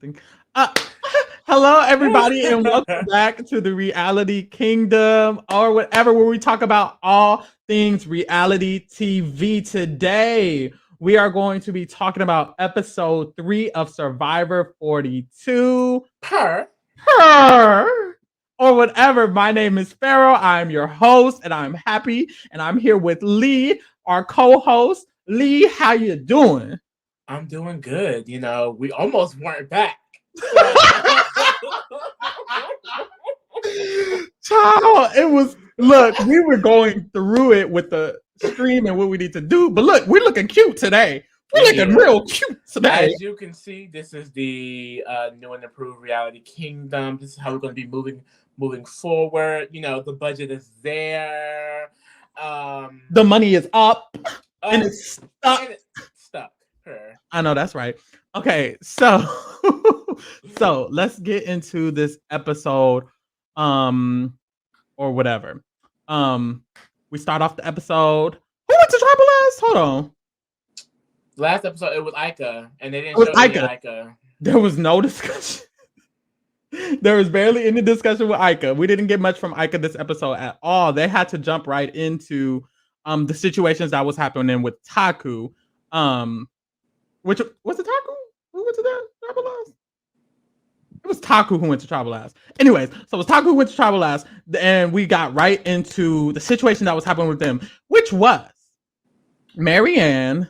something. Uh, Hello, everybody, and welcome back to the Reality Kingdom, or whatever, where we talk about all things reality TV. Today, we are going to be talking about episode 3 of Survivor 42. Her, or whatever. My name is Pharaoh. I'm your host, and I'm happy, and I'm here with Lee, our co-host. Lee, how you doing? I'm doing good. We almost weren't back. Child, it was look, we were going through it with the stream and what we need to do, but look, we're looking cute today. We're looking real cute today. As you can see, this is the new and improved Reality Kingdom. This is how we're going to be moving forward. The budget is there. The money is up and it's stuck. And it's stuck. Her. I know that's right. Okay, so so let's get into this episode, or whatever. We start off the episode. Who went to Tribal last? Hold on. Last episode it was Ika, and they didn't show any Ika. There was no discussion. There was barely any discussion with Ika. We didn't get much from Ika this episode at all. They had to jump right into the situations that was happening with Taku. Which was it Taku? Who went to that Tribal last? It was Taku who went to Tribal last. Anyways, so it was Taku who went to Tribal last, and we got right into the situation that was happening with them, which was Marianne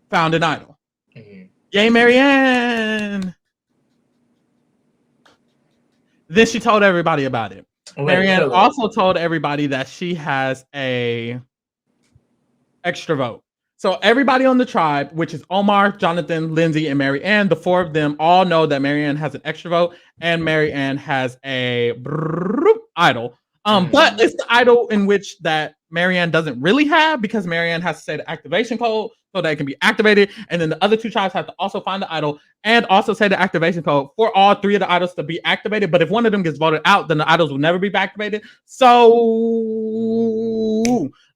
found an idol. Mm-hmm. Yay, Marianne! Then she told everybody about it. Marianne also told everybody that she has a extra vote. So everybody on the tribe, which is Omar, Jonathan, Lindsay, and Marianne, the four of them all know that Marianne has an extra vote and Marianne has a idol. But it's the idol in which that Marianne doesn't really have, because Marianne has to say the activation code so that it can be activated. And then the other two tribes have to also find the idol and also say the activation code for all three of the idols to be activated. But if one of them gets voted out, then the idols will never be activated. So,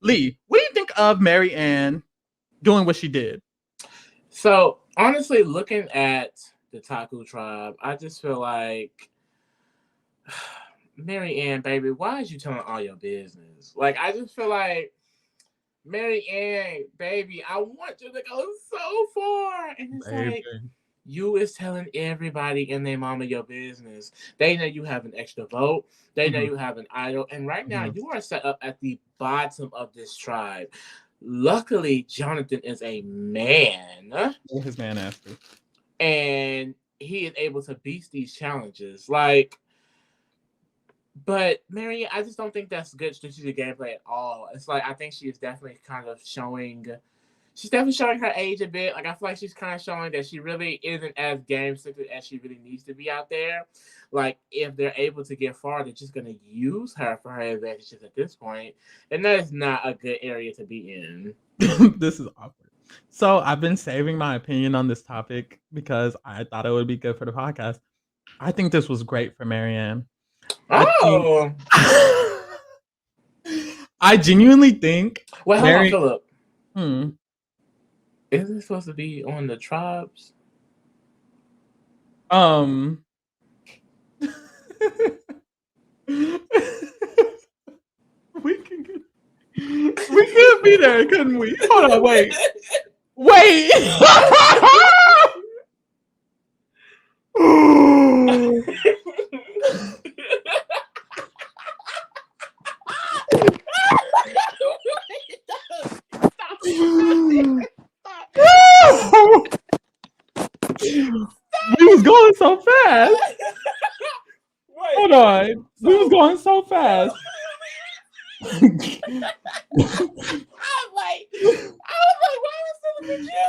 Lee, what do you think of Marianne doing what she did? So, honestly, looking at the Taku tribe, I just feel like, Marianne, baby, why is you telling all your business? Like, I just feel like, Marianne, baby, I want you to go so far. And it's like, you is telling everybody and their mama your business. They know you have an extra vote. They know you have an idol. And right now, you are set up at the bottom of this tribe. Luckily, Jonathan is a man. His man after. And he is able to beat these challenges. But Marianne, I just don't think that's good strategic gameplay at all. It's like, I think she is definitely kind of showing her age a bit. Like, I feel like she's kind of showing that she really isn't as game-centered as she really needs to be out there. Like, if they're able to get far, they're just going to use her for her advantages at this point. And that is not a good area to be in. This is awkward. So I've been saving my opinion on this topic because I thought it would be good for the podcast. I think this was great for Marianne. Oh! I genuinely think... Wait, hold on, Philip. Isn't it supposed to be on the tribes? We could be there, couldn't we? Hold on, wait. We was going so fast. Hold on. We was going so fast. I was like, why was it with you?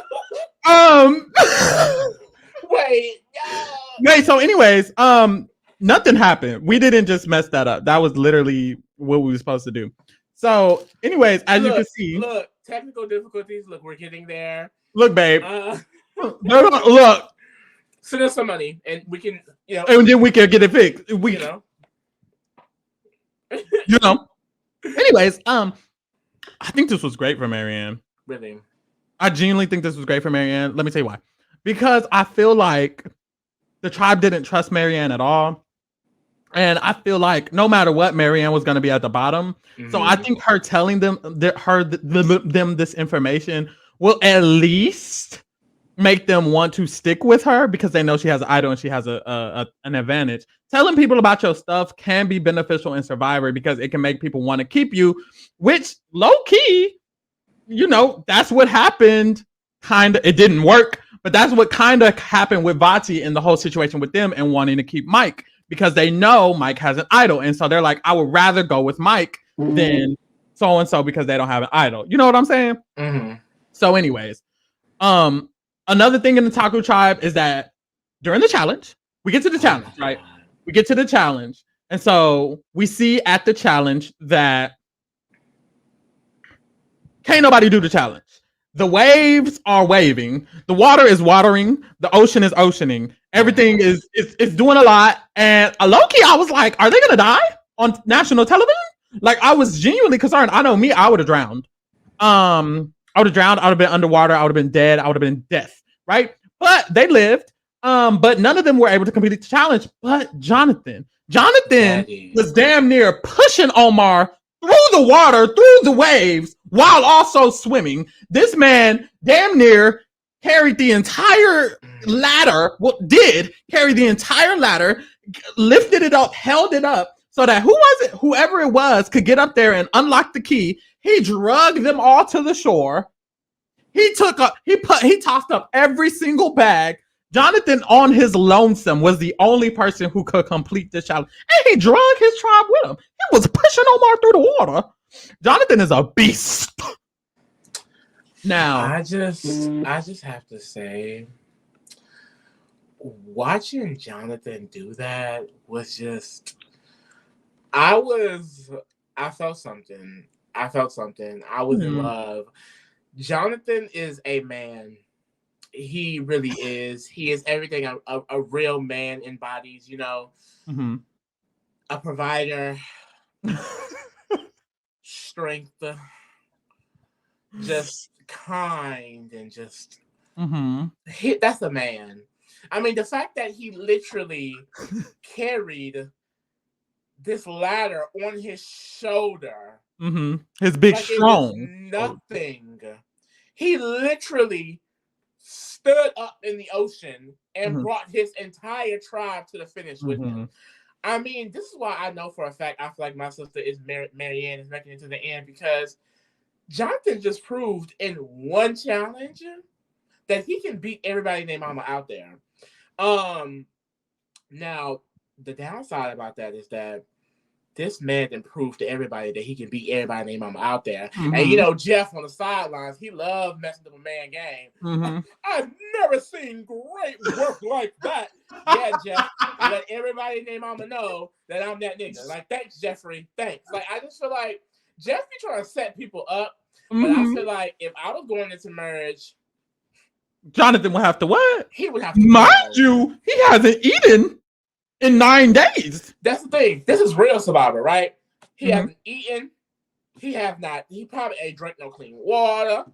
Wait, so anyways, nothing happened. We didn't just mess that up. That was literally what we were supposed to do. So, anyways, as you can see. Look, technical difficulties. Look, we're getting there. Look, babe. Look. Send us some money and we can, and then we can get it fixed. Anyways, I think this was great for Marianne. Really? I genuinely think this was great for Marianne. Let me tell you why. Because I feel like the tribe didn't trust Marianne at all. And I feel like no matter what, Marianne was going to be at the bottom. Mm-hmm. So I think her telling them them this information will at least make them want to stick with her because they know she has an idol and she has an advantage. Telling people about your stuff can be beneficial in Survivor because it can make people want to keep you, which low key, you know, that's what happened. Kind of, it didn't work, but that's what kind of happened with Vati in the whole situation with them and wanting to keep Mike because they know Mike has an idol. And so they're like, I would rather go with Mike than so-and-so because they don't have an idol. You know what I'm saying? Mm-hmm. So anyways, another thing in the Taco tribe is that during the challenge, we get to the challenge, right? We get to the challenge. And so we see at the challenge that can't nobody do the challenge. The waves are waving. The water is watering. The ocean is oceaning. Everything is doing a lot. And low-key, I was like, are they going to die on national television? Like, I was genuinely concerned. I know me, I would have drowned. I would have drowned. I would have been underwater. I would have been dead. I would have been death, right? But they lived. But none of them were able to complete the challenge. But Jonathan was damn near pushing Omar through the water, through the waves, while also swimming. This man damn near carried the entire ladder. Well, did carry the entire ladder, lifted it up, held it up, so that whoever it was, could get up there and unlock the key. He dragged them all to the shore. He tossed up every single bag. Jonathan, on his lonesome, was the only person who could complete this challenge. And he dragged his tribe with him. He was pushing Omar through the water. Jonathan is a beast. Now, I just have to say, watching Jonathan do that was just, I felt something. I was in love. Jonathan is a man. He really is. He is everything a real man embodies, you know. Mm-hmm. A provider, strength, just kind, and just that's a man. I mean, the fact that he literally carried this ladder on his shoulder, his big strong, nothing. He literally stood up in the ocean and brought his entire tribe to the finish with him. I mean, this is why I know for a fact I feel like my sister is Marianne is making it to the end, because Jonathan just proved in one challenge that he can beat everybody named Mama out there. Now the downside about that is that this man can prove to everybody that he can beat everybody named Mama out there. And you know, Jeff on the sidelines, he loved messing up a man game. I've never seen great work like that. Yeah, Jeff, let everybody named Mama know that I'm that nigga. Like, thanks, Jeffrey. Thanks. Like, I just feel like Jeff be trying to set people up. But I feel like if I was going into marriage, Jonathan would have to what? He would have to. Mind you, he hasn't eaten in 9 days. That's the thing. This is real Survivor, right? He hasn't eaten. He probably ain't drank no clean water.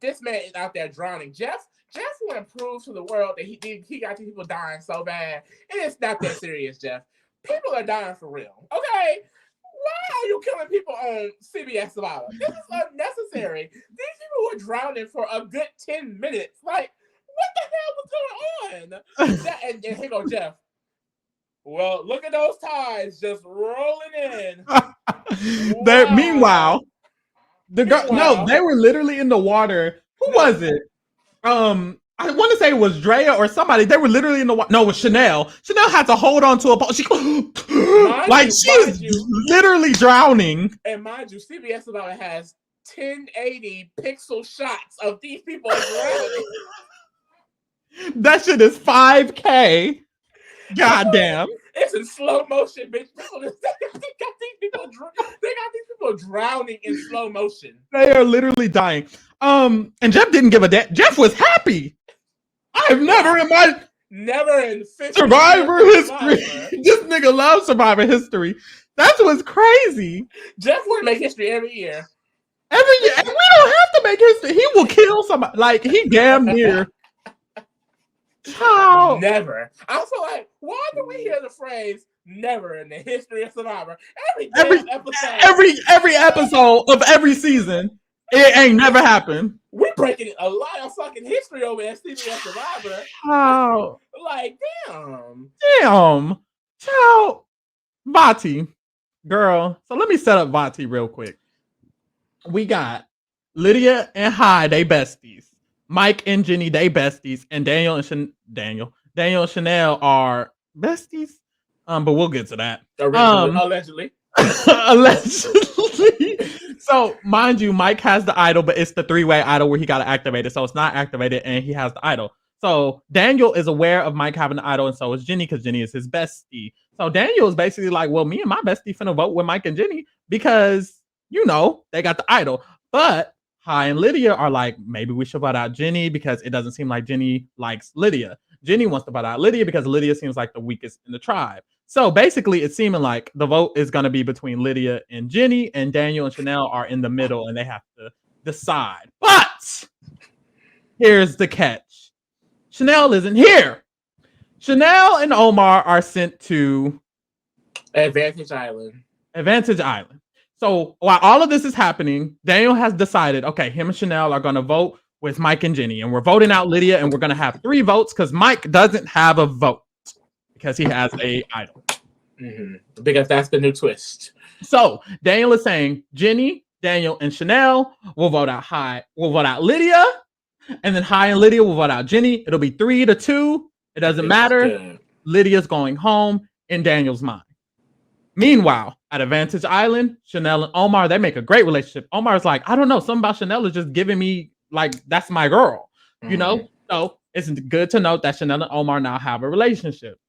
This man is out there drowning. Jeff want to prove to the world that he got these people dying so bad. And it's not that serious, Jeff. People are dying for real. Okay? Why are you killing people on CBS Survivor? This is unnecessary. These people were drowning for a good 10 minutes. Like, what the hell was going on? And here go Jeff. Well, look at those tides just rolling in. Meanwhile, they were literally in the water. Who was it? I want to say it was Drea or somebody. They were literally in the water. No, it was Chanel. Chanel had to hold on to a pole. She was literally drowning. And mind you, CBS Survivor has 1080 pixel shots of these people drowning. That shit is 5K. Goddamn. It's in slow motion, bitch. They got these people drowning in slow motion. They are literally dying. And Jeff didn't give a damn. Jeff was happy. I've never in Survivor history. This nigga loves Survivor history. That's what's crazy. Jeff would make history every year. Every year. And we don't have to make history. He will kill somebody. Like, he damn near How? Never. I feel like, why do we hear the phrase "never" in the history of Survivor? Every episode of every season, it ain't never happened. We breaking a lot of fucking history over at CBS Survivor. How? Like, damn. Ciao. Vati, girl. So let me set up Vati real quick. We got Lydia and Hai, they besties. Mike and Jenny, they besties, and Daniel and Chanel are besties. But we'll get to that. Allegedly. Allegedly. So, mind you, Mike has the idol, but it's the 3-way idol where he got to activate it. So it's not activated, and he has the idol. So Daniel is aware of Mike having the idol, and so is Jenny, because Jenny is his bestie. So Daniel is basically like, well, me and my bestie finna vote with Mike and Jenny because, they got the idol. But Hai and Lydia are like, maybe we should vote out Jenny because it doesn't seem like Jenny likes Lydia. Jenny wants to vote out Lydia because Lydia seems like the weakest in the tribe. So basically, it's seeming like the vote is going to be between Lydia and Jenny, and Daniel and Chanel are in the middle, and they have to decide. But here's the catch. Chanel isn't here. Chanel and Omar are sent to Advantage Island. So while all of this is happening, Daniel has decided, okay, him and Chanel are going to vote with Mike and Jenny, and we're voting out Lydia, and we're going to have 3 votes because Mike doesn't have a vote because he has a idol. Mm-hmm. Because that's the new twist. So Daniel is saying Jenny, Daniel, and Chanel will vote out Lydia, and then Hai and Lydia will vote out Jenny. It'll be 3-2. It doesn't matter. Good. Lydia's going home in Daniel's mind. Meanwhile, at Advantage Island, Chanel and Omar, they make a great relationship. Omar's like, I don't know, something about Chanel is just giving me, like, that's my girl, So it's good to note that Chanel and Omar now have a relationship.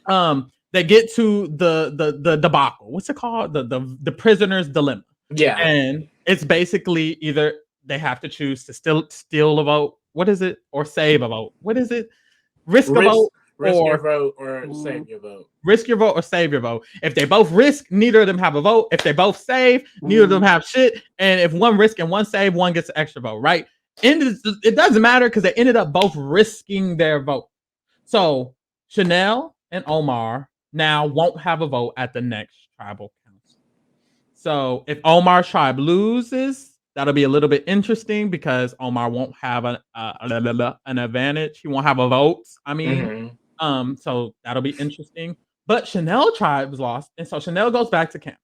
They get to the debacle. What's it called? The prisoner's dilemma. Yeah. And it's basically either they have to choose to steal a vote. What is it? Or save a vote. What is it? Risk a vote. Risk your vote or save your vote. Risk your vote or save your vote. If they both risk, neither of them have a vote. If they both save, neither of them have shit. And if one risk and one save, one gets an extra vote, right? And it doesn't matter because they ended up both risking their vote. So Chanel and Omar now won't have a vote at the next tribal council. So if Omar's tribe loses, that'll be a little bit interesting because Omar won't have an advantage. He won't have a vote. So that'll be interesting. But Chanel tribe was lost, and so Chanel goes back to camp.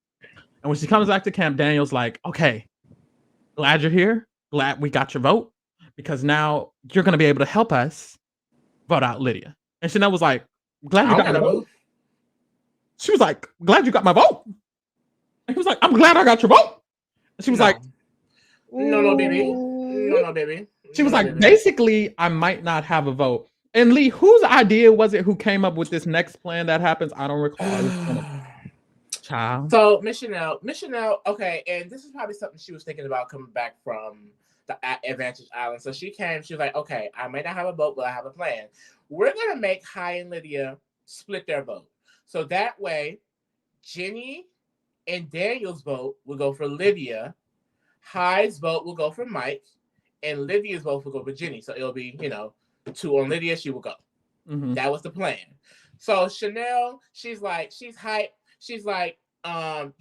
And when she comes back to camp, Daniel's like, "Okay, glad you're here. Glad we got your vote because now you're gonna be able to help us vote out Lydia." And Chanel was like, "Glad you got my vote." She was like, "Glad you got my vote." And he was like, "I'm glad I got your vote." And she was like, No, baby. She was like, basically, I might not have a vote. And Lee, whose idea was it who came up with this next plan that happens? I don't recall. Child. So Miss Chanel, okay, and this is probably something she was thinking about coming back from the Advantage Island. So she was like, okay, I may not have a vote, but I have a plan. We're gonna make Hai and Lydia split their vote. So that way, Jenny and Daniel's vote will go for Lydia, Hai's vote will go for Mike, and Lydia's vote will go for Jenny. So it'll be, 2 on Lydia, she will go. Mm-hmm. That was the plan. So Chanel, she's hyped. She's like, I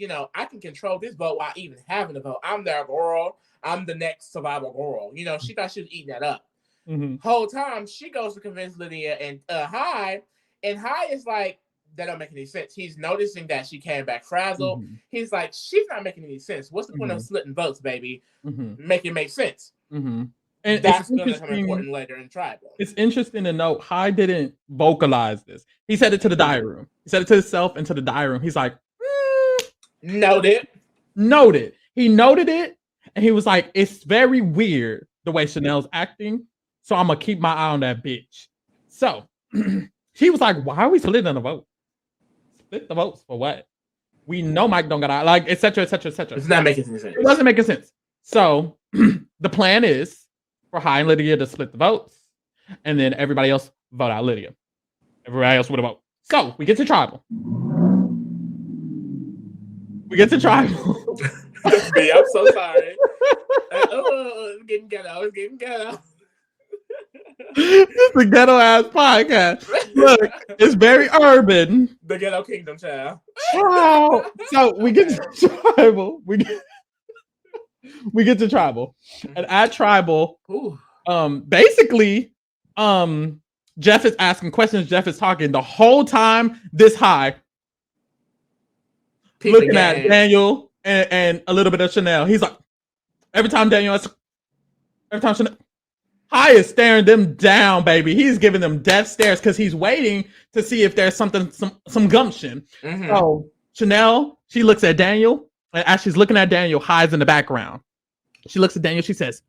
can control this vote while even having the vote. I'm their girl. I'm the next survival girl. She thought she was eating that up. Mm-hmm. Whole time she goes to convince Lydia and Hai, and Hai is like, that don't make any sense. He's noticing that she came back frazzled. Mm-hmm. He's like, she's not making any sense. What's the point of splitting votes, baby? Mm-hmm. Make it make sense. Mm-hmm. And that's going to become important later in tribal. It's interesting to note, Hai didn't vocalize this. He said it to the diary room. He said it to himself and to the diary room. He's like, Noted. He noted it, and he was like, it's very weird the way Chanel's acting, so I'm going to keep my eye on that bitch. So he was like, why are we splitting the vote? Split the votes for what? We know Mike don't got out, like, etc. It's not making any sense. It doesn't make sense. So the plan is for Hai and Lydia to split the votes, and then everybody else vote out Lydia. Everybody else would vote. So we get to tribal. Me, I'm so sorry. I was getting ghetto. It's a ghetto ass podcast. Look, it's very urban. The ghetto kingdom, child. So we get to tribal. We get to tribal, and at tribal, basically, Jeff is asking questions. Jeff is talking the whole time. This high, looking at Daniel and a little bit of Chanel. He's like, every time Chanel. High is staring them down, baby. He's giving them death stares because he's waiting to see if there's some gumption. So Chanel, she looks at Daniel, and as she's looking at Daniel, High's in the background. She looks at Daniel. She says,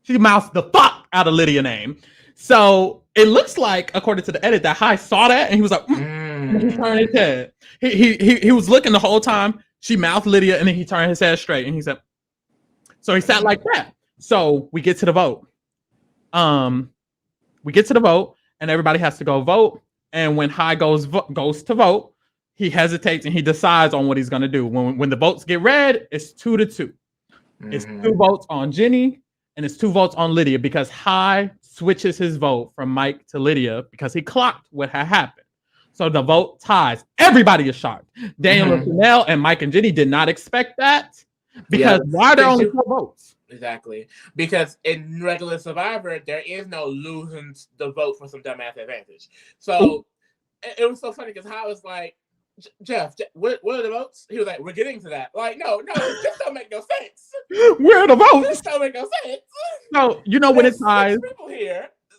she mouths the fuck out of Lydia's name. So it looks like, according to the edit, that High saw that and he was like, and he turned his head. He was looking the whole time. She mouthed Lydia, and then he turned his head straight, and he said, so he sat like that. So we get to the vote. We get to the vote, and everybody has to go vote. And when High goes to vote, he hesitates and he decides on what he's going to do. When the votes get read, it's 2-2. It's 2 votes on Jenny, and it's 2 votes on Lydia because High switches his vote from Mike to Lydia because he clocked what had happened. So the vote ties. Everybody is shocked. Daniel and Chanel and Mike and Jenny did not expect that because why are there only 4 votes? Exactly. Because in regular Survivor, there is no losing the vote for some dumbass advantage. So it was so funny because High was like, Jeff, what are the votes? He was like, we're getting to that. Like, no, this don't make no sense. Where are the votes? This don't make no sense. No, when it ties,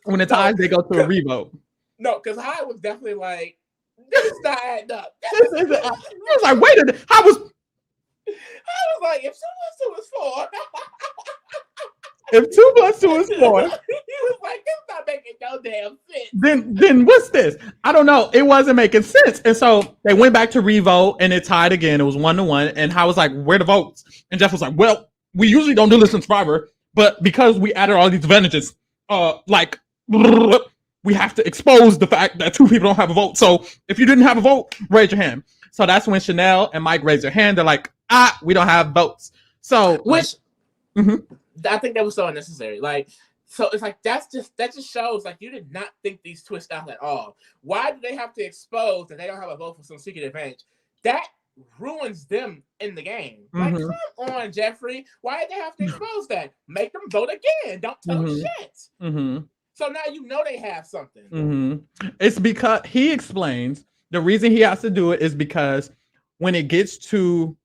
when it ties, they go to a revote. No, because High was definitely like, this is not adding up. He was like, wait a minute. I was like, if 2 + 2 is 4. If 2 + 2 is 4. He was like, this is not making no damn sense. Then what's this? I don't know. It wasn't making sense. And so they went back to revote and it tied again. It was 1-1. And I was like, where are the votes? And Jeff was like, well, we usually don't do this in Survivor, but because we added all these advantages, we have to expose the fact that 2 people don't have a vote. So if you didn't have a vote, raise your hand. So that's when Chanel and Mike raise their hand. They're like, we don't have votes. So which I think that was so unnecessary. Like, so it's like that just shows like you did not think these twists out at all. Why do they have to expose that they don't have a vote for some secret advantage? That ruins them in the game. Like, come on, Jeffrey. Why did they have to expose that? Make them vote again. Don't tell them shit. So now you know they have something. It's because he explains the reason he has to do it is because when it gets to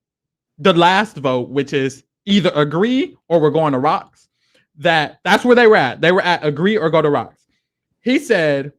the last vote, which is either agree or we're going to rocks, that's where they were at. They were at agree or go to rocks. He said,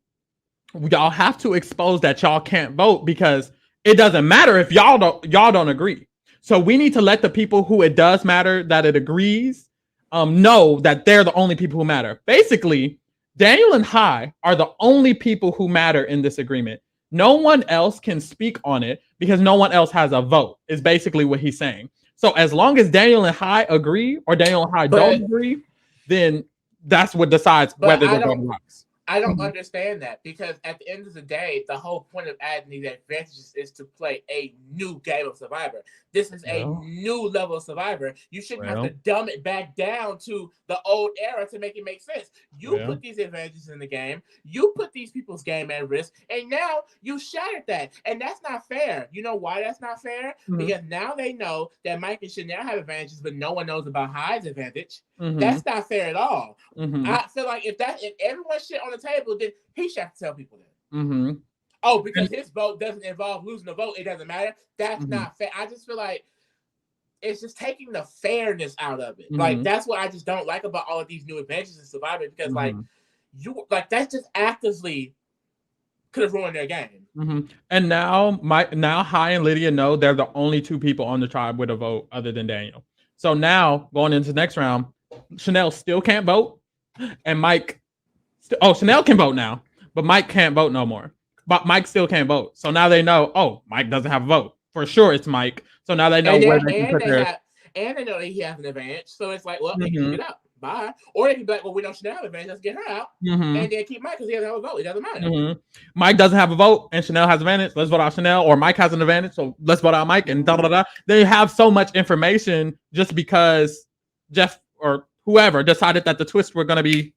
y'all have to expose that y'all can't vote because it doesn't matter if y'all don't agree. So we need to let the people who it does matter that it agrees know that they're the only people who matter. Basically, Daniel and High are the only people who matter in this agreement. No one else can speak on it because no one else has a vote, is basically what he's saying. So as long as Daniel and High agree or Daniel and High don't agree, then that's what decides whether they're going to rocks. I don't understand that because at the end of the day, the whole point of adding these advantages is to play a new game of Survivor. This is a new level of Survivor. You shouldn't have to dumb it back down to the old era to make it make sense. You put these advantages in the game. You put these people's game at risk, and now you shattered that. And that's not fair. You know why that's not fair? Because now they know that Mike and Chanel have advantages, but no one knows about High's advantage. That's not fair at all. I feel like if everyone shit on the table, then he should have to tell people that. Oh, because his vote doesn't involve losing a vote, it doesn't matter. That's not fair. I just feel like it's just taking the fairness out of it. Like, that's what I just don't like about all of these new adventures in Survivor, because that just actively could have ruined their game. And now High and Lydia know they're the only 2 people on the tribe with a vote other than Daniel. So now going into the next round, Chanel still can't vote, and Mike. Chanel can vote now, but Mike can't vote no more. But Mike still can't vote. So now they know, Mike doesn't have a vote. For sure it's Mike. So now they know where they can put their... And they know that he has an advantage. So it's like, well, they can get out. Bye. Or they can be like, well, we know Chanel has an advantage. Let's get her out. And then keep Mike because he doesn't have a vote. It doesn't matter. Mike doesn't have a vote and Chanel has an advantage. Let's vote out Chanel. Or Mike has an advantage. So let's vote out Mike and da-da-da-da. They have so much information just because Jeff or whoever decided that the twists were going to be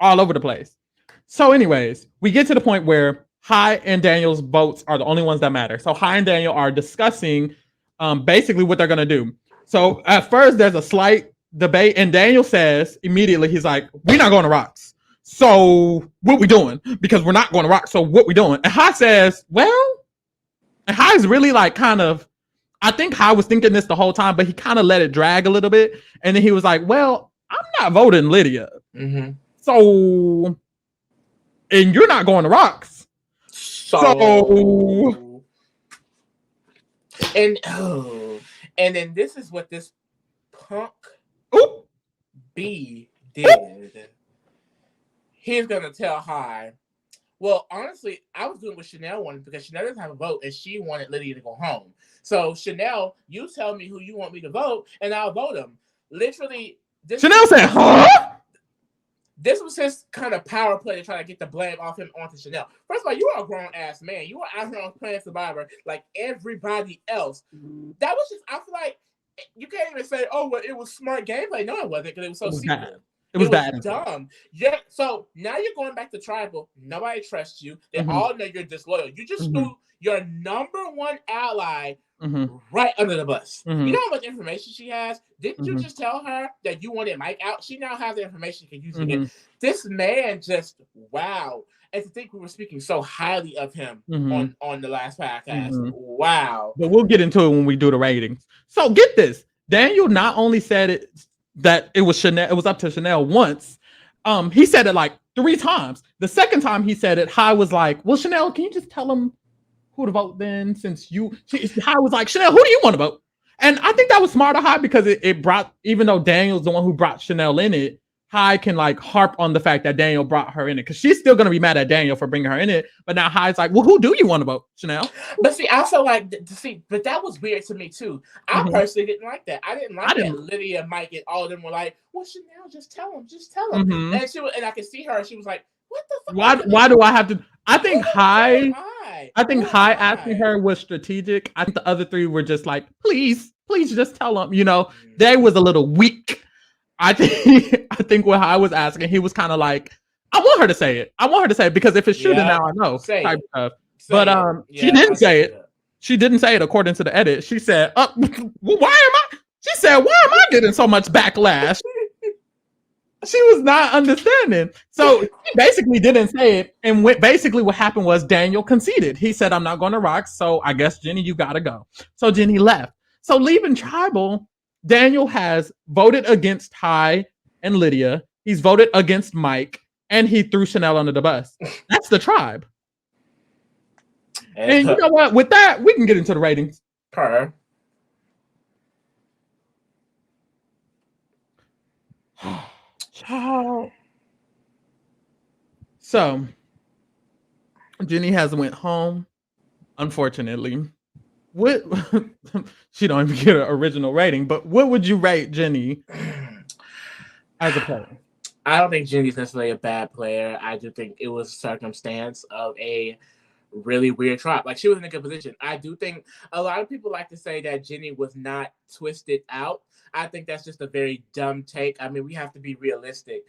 all over the place. So, anyways, we get to the point where Hai and Daniel's votes are the only ones that matter. So Hai and Daniel are discussing basically what they're gonna do. So at first there's a slight debate, and Daniel says immediately, he's like, "We're not going to rocks. So what we doing? Because we're not going to rock. So what we doing?" And Hai says, "Well," and Hai's really like kind of, I think Hai was thinking this the whole time, but he kind of let it drag a little bit, and then he was like, "Well, I'm not voting Lydia. Mm-hmm. So, and you're not going to rocks. So and then this is what this punk B did. He's gonna tell Hai, well, honestly, I was doing what Chanel wanted because Chanel doesn't have a vote and she wanted Lydia to go home. So Chanel, you tell me who you want me to vote and I'll vote him. Literally, Chanel said, "Huh?" This was his kind of power play to try to get the blame off him onto Chanel. First of all, you are a grown-ass man. You were out here on playing Survivor like everybody else. That was just, I feel like, you can't even say, oh, well, it was smart gameplay. No, it wasn't, because it was so secret. It was bad. Dumb. Yeah. So now you're going back to tribal. Nobody trusts you. They all know you're disloyal. You just threw your number one ally right under the bus. You know how much information she has? Didn't you just tell her that you wanted Mike out? She now has the information she can use it. This man just, wow. And to think we were speaking so highly of him on the last podcast. Wow. But we'll get into it when we do the ratings. So get this. Daniel not only said it that it was Chanel, it was up to Chanel once. He said it like 3 times. The second time he said it, Hai was like, "Well, Chanel, can you just tell him who to vote then? Since Hai was like, Chanel, who do you want to vote?" And I think that was smart of Hai because it brought, even though Daniel's the one who brought Chanel in it, Hai can like harp on the fact that Daniel brought her in it, because she's still going to be mad at Daniel for bringing her in it. But now Hai's like, "Well, who do you want to vote, Chanel?" But see, I feel like, but that was weird to me too. I personally didn't like that. I didn't like that Lydia, Mike, and all of them were like, "Well, Chanel, just tell him. And she was, and I could see her. She was like, "What the fuck? Why do I have to?" I think Hai asking her was strategic. I think the other 3 were just like, please just tell him. You know, they was a little weak. I think when Hai was asking, he was kind of like, "I want her to say it. Because if it's true, then now I know." Type stuff. But she didn't say it. She didn't say it according to the edit. She said, "Why am I?" She said, "Why am I getting so much backlash?" She was not understanding. So he basically didn't say it. And basically what happened was Daniel conceded. He said, "I'm not going to rock. So I guess, Jenny, you got to go." So Jenny left. So leaving tribal, Daniel has voted against Hai and Lydia. He's voted against Mike. And he threw Chanel under the bus. That's the tribe. And you know what? With that, we can get into the ratings. So Jenny has went home, unfortunately. What she don't even get an original rating, but what would you rate Jenny as a player? I don't think Jenny's necessarily a bad player. I do think it was circumstance of a really weird tribe. Like, she was in a good position. I do think a lot of people like to say that Jenny was not twisted out. I think that's just a very dumb take. I mean, we have to be realistic.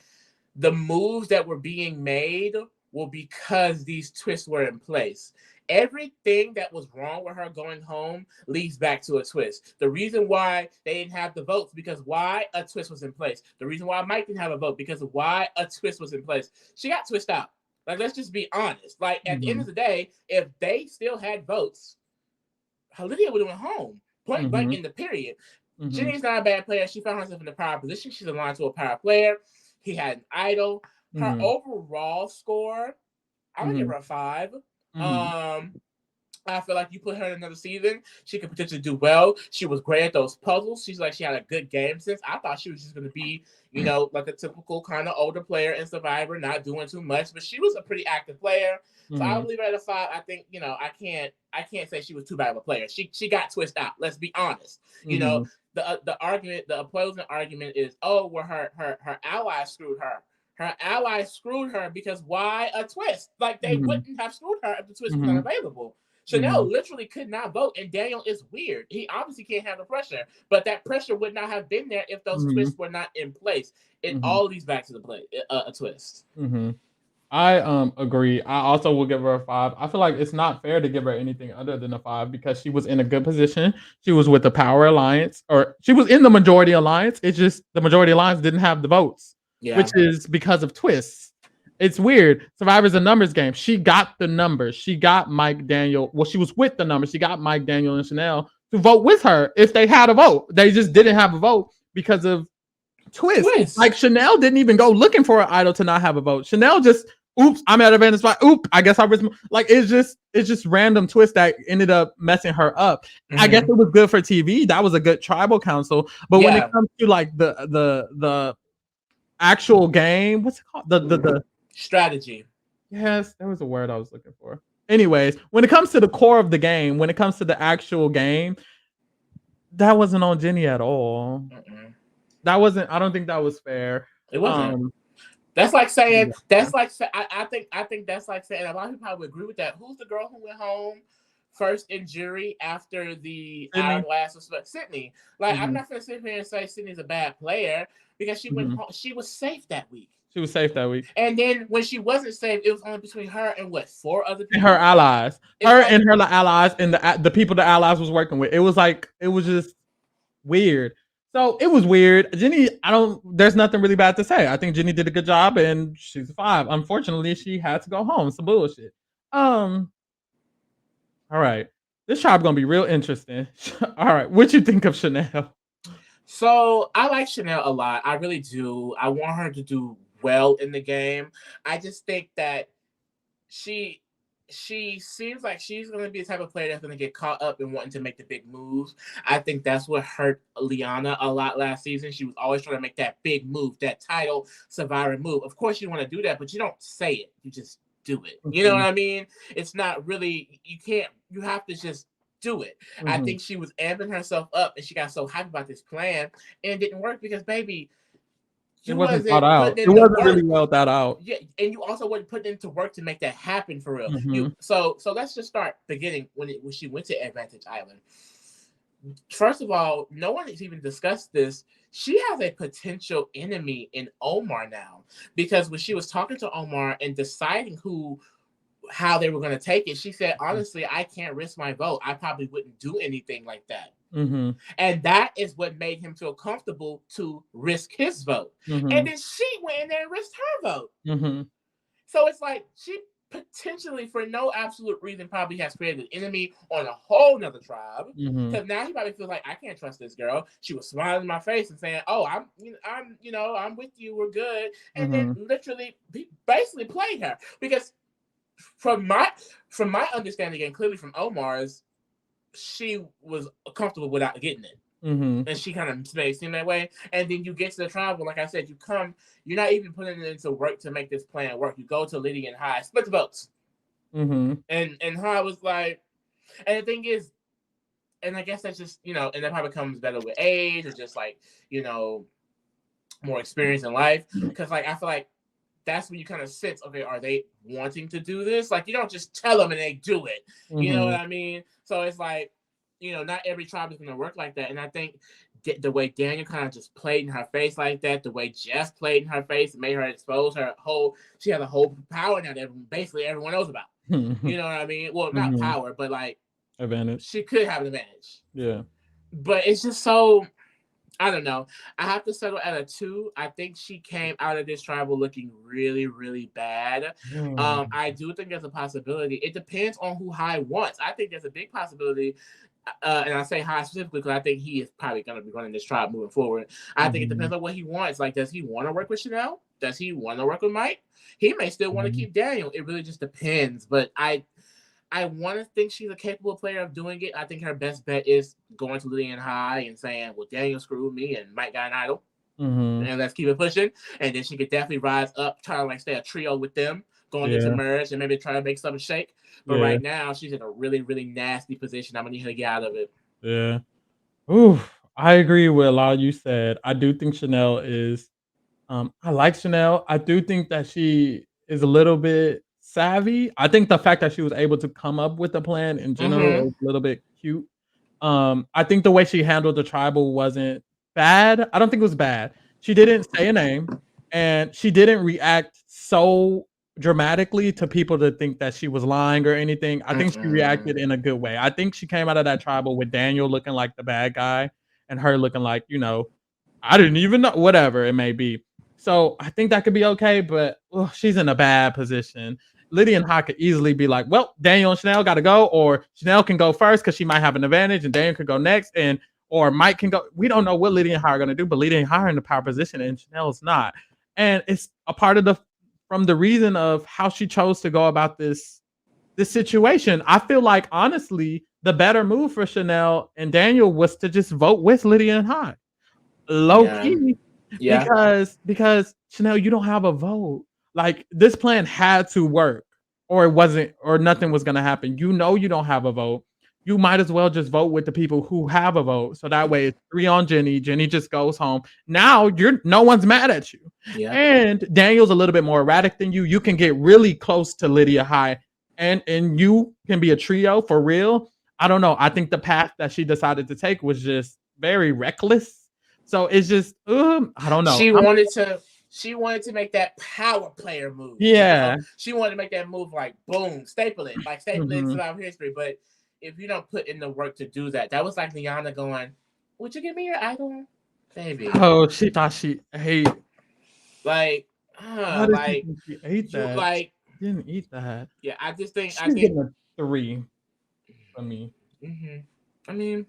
The moves that were being made were because these twists were in place. Everything that was wrong with her going home leads back to a twist. The reason why they didn't have the votes, because why? A twist was in place. The reason why Mike didn't have a vote, because of why? A twist was in place. She got twisted out. Like, let's just be honest. Like, at the end of the day, if they still had votes, Lydia would have went home. Point blank in the period. Jenny's not a bad player. She found herself in a power position. She's aligned to a power player. He had an idol. Her overall score, I'm gonna give her a 5. I feel like you put her in another season, she could potentially do well. She was great at those puzzles. She had a good game sense. I thought she was just gonna be, like a typical kind of older player in Survivor, not doing too much, but she was a pretty active player. So I would leave her at a 5. I think, I can't say she was too bad of a player. She got twisted out. Let's be honest. The argument, the opposing argument is, oh, well, her allies screwed her. Her allies screwed her because why? A twist. Like, they wouldn't have screwed her if the twist was unavailable. Chanel literally could not vote, and Daniel is weird. He obviously can't handle pressure, but that pressure would not have been there if those twists were not in place. It all leads back to the play, a twist. I agree. I also will give her a 5. I feel like it's not fair to give her anything other than a 5 because she was in a good position. She was with the Power Alliance, or she was in the Majority Alliance. It's just the Majority Alliance didn't have the votes, which is because of twists. It's weird. Survivor's a numbers game. She got the numbers. She got Mike Daniel. Well, she was with the numbers. She got Mike Daniel and Chanel to vote with her if they had a vote. They just didn't have a vote because of twists. Like Chanel didn't even go looking for an idol to not have a vote. Chanel just, oops, I'm at a random spot. Oop, I guess I was like, it's just random twist that ended up messing her up. I guess it was good for TV. That was a good tribal council. But when it comes to like the actual game, what's it called? The strategy. Yes, there was a word I was looking for. Anyways, when it comes to the core of the game, when it comes to the actual game, that wasn't on Jenny at all. That wasn't. I don't think that was fair. It wasn't. That's like saying. That's like. I think that's like saying. A lot of people probably would agree with that. Who's the girl who went home first in jury after the hourglass was Sydney? Like, I'm not gonna sit here and say Sydney's a bad player because she went home. She was safe that week. She was safe that week. And then when she wasn't safe, it was only between her and what, 4 other people? And her allies. Her allies and the people the allies was working with. It was just weird. So it was weird. Jenny, there's nothing really bad to say. I think Jenny did a good job and she's a 5. Unfortunately, she had to go home. Some bullshit. All right. This tribe gonna be real interesting. All right. What you think of Chanel? So I like Chanel a lot. I really do. I want her to do well in the game. I just think that she seems like she's going to be the type of player that's going to get caught up in wanting to make the big moves. I think that's what hurt Liana a lot last season. She was always trying to make that big move, that title survivor move. Of course you want to do that, but you don't say it. You just do it. You know what I mean? It's not really, you have to just do it. I think she was amping herself up and she got so happy about this plan and it didn't work because, baby, it wasn't thought out. It wasn't really well thought out. Yeah, and you also wasn't putting into work to make that happen for real. So let's just start beginning when she went to Advantage Island. First of all, no one has even discussed this. She has a potential enemy in Omar now because when she was talking to Omar and deciding how they were going to take it, she said, honestly, I can't risk my vote. I probably wouldn't do anything like that. And that is what made him feel comfortable to risk his vote. And then she went in there and risked her vote. So it's like she potentially, for no absolute reason, probably has created an enemy on a whole nother tribe. Because now he probably feels like, I can't trust this girl. She was smiling in my face and saying, "Oh, I'm with you. We're good." And then literally, basically played her because from my understanding and clearly from Omar's, she was comfortable without getting it. And she kind of made it seem that way. And then you get to the tribal, like I said, you're not even putting it into work to make this plan work. You go to Lydia and High, split the votes. And High was like, and the thing is, and I guess that's just, and that probably comes better with age or just like, more experience in life. Because like I feel like that's when you kind of sense, okay, are they wanting to do this? Like, you don't just tell them and they do it. You know what I mean? So it's like, not every tribe is going to work like that. And I think the way Daniel kind of just played in her face like that, the way Jess played in her face, made her expose she had a whole power now that basically everyone knows about. You know what I mean? Well, not power, but like advantage. She could have an advantage. Yeah. But it's just so, I don't know. I have to settle at a 2. I think she came out of this tribal looking really, really bad. I do think there's a possibility. It depends on who High wants. I think there's a big possibility. And I say High specifically because I think he is probably going to be running this tribe moving forward. I think it depends on what he wants. Like, does he want to work with Chanel? Does he want to work with Mike? He may still want to keep Daniel. It really just depends. But I want to think she's a capable player of doing it. I think her best bet is going to Lillian High and saying, well, Daniel screwed me and Mike got an idol. And let's keep it pushing. And then she could definitely rise up, try to like stay a trio with them, going into merge and maybe try to make something shake. But right now, she's in a really, really nasty position. I'm going to need her to get out of it. Yeah. Ooh, I agree with a lot of you said. I do think Chanel is, I like Chanel. I do think that she is a little bit savvy. I think the fact that she was able to come up with a plan in general is a little bit cute. I think the way she handled the tribal wasn't bad. I don't think it was bad. She didn't say a name, and she didn't react so dramatically to people to think that she was lying or anything. I think she reacted in a good way. I think she came out of that tribal with Daniel looking like the bad guy and her looking like, I didn't even know, whatever it may be. So I think that could be okay, but she's in a bad position. Lydia and Hawk could easily be like, well, Daniel and Chanel got to go, or Chanel can go first because she might have an advantage, and Daniel could go next, or Mike can go. We don't know what Lydia and Hawk are going to do, but Lydia and Hawk are in the power position, and Chanel's not. And it's a part of the reason of how she chose to go about this situation. I feel like, honestly, the better move for Chanel and Daniel was to just vote with Lydia and Hawk. Low key. Yeah. Because Chanel, you don't have a vote. Like, this plan had to work, or it wasn't, or nothing was gonna happen. You don't have a vote. You might as well just vote with the people who have a vote. So that way it's 3 on Jenny. Jenny just goes home. Now no one's mad at you. Yeah. And Daniel's a little bit more erratic than you. You can get really close to Lydia High, and you can be a trio for real. I don't know. I think the path that she decided to take was just very reckless. So it's just, I don't know. She wanted to make that power player move. Yeah. She wanted to make that move like boom, staple it throughout history. But if you don't put in the work to do that, that was like Liana going, "Would you give me your idol, baby?" Oh, she thought she ate. Like, she ate that. Like, she didn't eat that. Yeah, I just think She's getting a 3 for me. I mean,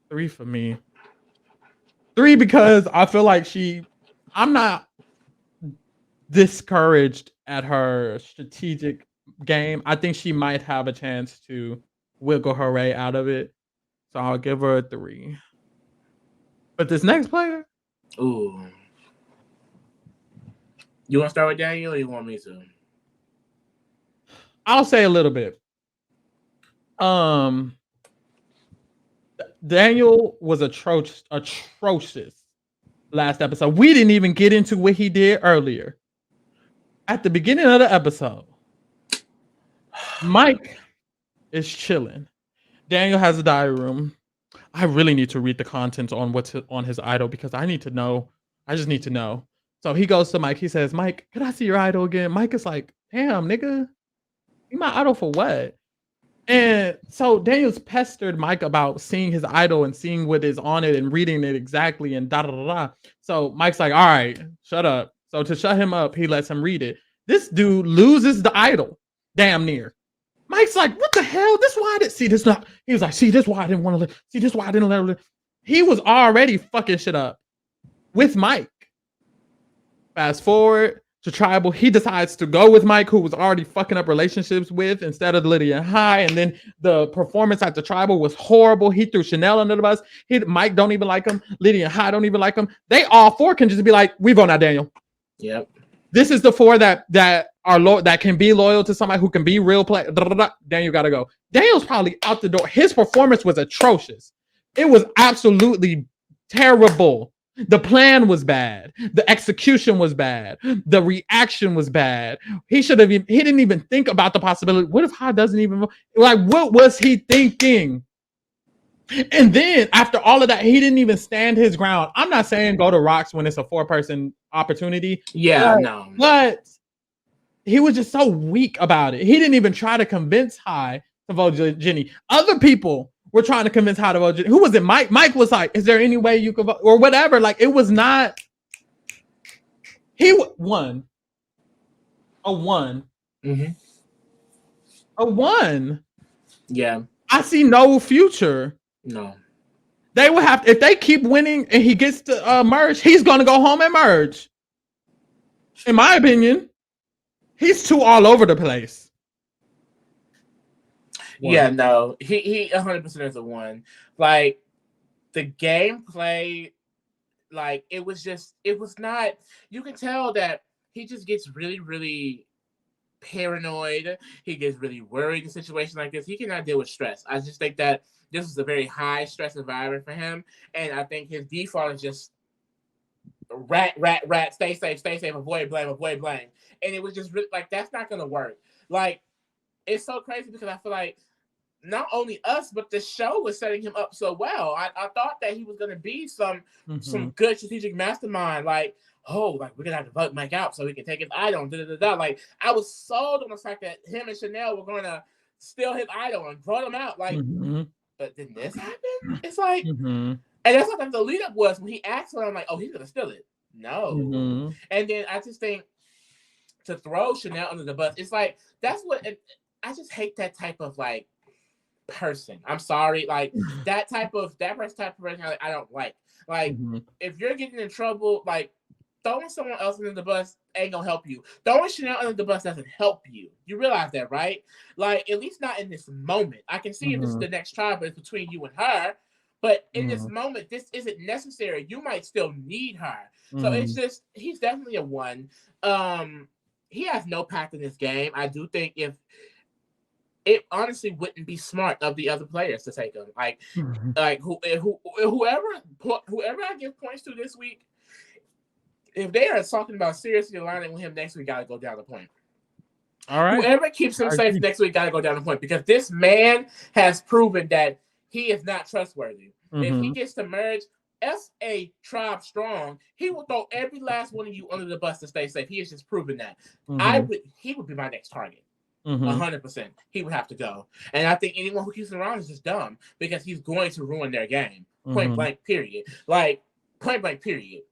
3 for me. 3 because I feel like I'm not discouraged at her strategic game. I think she might have a chance to wiggle her way out of it. So I'll give her a 3. But this next player? Ooh. You want to start with Daniel, or you want me to? I'll say a little bit. Daniel was atrocious last episode. We didn't even get into what he did earlier. At the beginning of the episode, Mike is chilling. Daniel has a diary room. I really need to read the contents on what's on his idol because I need to know. I just need to know. So he goes to Mike. He says, Mike, could I see your idol again? Mike is like, damn, nigga. You my idol for what? And so Daniel's pestered Mike about seeing his idol and seeing what is on it and reading it exactly and da da da da. So Mike's like, all right, shut up. So to shut him up, he lets him read it. This dude loses the idol, damn near. Mike's like, what the hell? This why I didn't see this. Not. He was like, see, this why I didn't want to. See, this why I didn't let her. He was already fucking shit up with Mike. Fast forward to Tribal, he decides to go with Mike, who was already fucking up relationships with, instead of Lydia High. And then the performance at the Tribal was horrible. He threw Chanel under the bus. Mike don't even like him. Lydia High don't even like him. They all 4 can just be like, we vote out Daniel. Yep. This is the 4 that are that can be loyal to somebody who can be real play. Daniel gotta go. Daniel's probably out the door. His performance was atrocious. It was absolutely terrible. The plan was bad. The execution was bad. The reaction was bad. He didn't even think about the possibility. What if High doesn't even, like, what was he thinking? And then after all of that, he didn't even stand his ground. I'm not saying go to Rocks when it's a 4-person opportunity. Yeah, no. But he was just so weak about it. He didn't even try to convince High to vote Jenny. Other people were trying to convince High to vote Jenny. Who was it? Mike. Mike was like, is there any way you could vote? Or whatever. Like, it was not. He won. A 1. Mm-hmm. A 1. Yeah. I see no future. No. They will have to, if they keep winning and he gets to merge, he's going to go home and merge. In my opinion, he's too all over the place. 1. Yeah, no, he 100% is a 1. Like, the gameplay, like, it was not. You can tell that he just gets really, really paranoid. He gets really worried in situations like this. He cannot deal with stress. I just think that this is a very high stress environment for him, and I think his default is just rat, stay safe, avoid blame, and it was just really, like, that's not gonna work. Like, it's so crazy because I feel like not only us, but the show was setting him up so well. I thought that he was gonna be some good strategic mastermind, like, oh, like, we're gonna have to vote Mike out so we can take his idol. Like, I was sold on the fact that him and Chanel were gonna steal his idol and vote him out. Like, but then this happened. It's like, and that's what the lead up was when he asked her. I'm like, oh, he's gonna steal it. No, and then I just think to throw Chanel under the bus, it's like that's what I just hate that type of like person. I'm sorry, like that type of person I don't like. Like if you're getting in trouble, like throwing someone else under the bus ain't gonna help you. Throwing Chanel under the bus doesn't help you. You realize that, right? Like, at least not in this moment. I can see if this is the next trial, but it's between you and her. But in this moment, this isn't necessary. You might still need her. So it's just, he's definitely a 1. He has no path in this game. I do think if it honestly wouldn't be smart of the other players to take him. Like whoever I give points to this week, if they are talking about seriously aligning with him next week, gotta go down the point. All right. Whoever keeps him safe next week gotta go down the point, because this man has proven that he is not trustworthy. If he gets to merge as a tribe strong, he will throw every last one of you under the bus to stay safe. He has just proven that. He would be my next target. 100%. He would have to go. And I think anyone who keeps him around is just dumb, because he's going to ruin their game. Point blank, period. Like, point blank, period.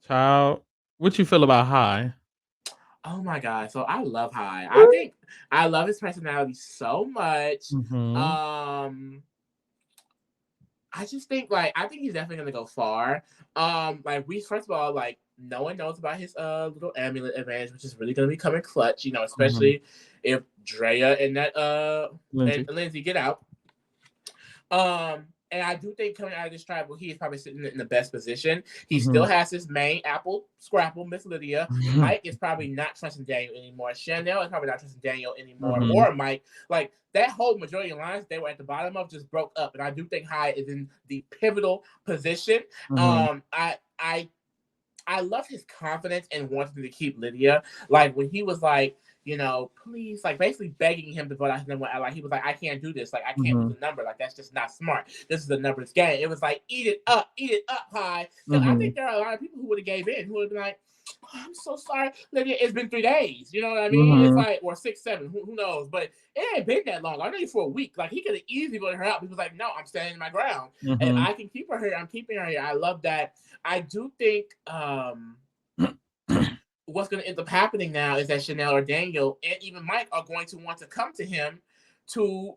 Child, what you feel about High? Oh my God. So I love High. I think I love his personality so much. I just think, like, I think he's definitely gonna go far. Like, first of all, like, no one knows about his little amulet advantage, which is really gonna be coming clutch, especially if Drea and that Lindsay get out. And I do think coming out of this tribal, he is probably sitting in the best position. He still has his main apple, Scrapple, Miss Lydia. Mike is probably not trusting Daniel anymore. Chanel is probably not trusting Daniel anymore, or Mike. Like, that whole majority of lines they were at the bottom of just broke up. And I do think High is in the pivotal position. I love his confidence and wanting to keep Lydia. Like, when he was like, please, like, basically begging him to vote out his number. Like, he was like, I can't do this. Like, I can't put the number. Like, that's just not smart. This is a numbers game. It was like, eat it up, High. Because I think there are a lot of people who would have gave in, who would have been like, oh, I'm so sorry, Lydia. It's been 3 days. You know what I mean? It's like, or 6, 7. Who knows? But it ain't been that long. I know you for a week. Like, he could have easily voted her out. He was like, no, I'm standing my ground, and I can keep her here. I'm keeping her here. I love that. I do think what's going to end up happening now is that Chanel or Daniel and even Mike are going to want to come to him to,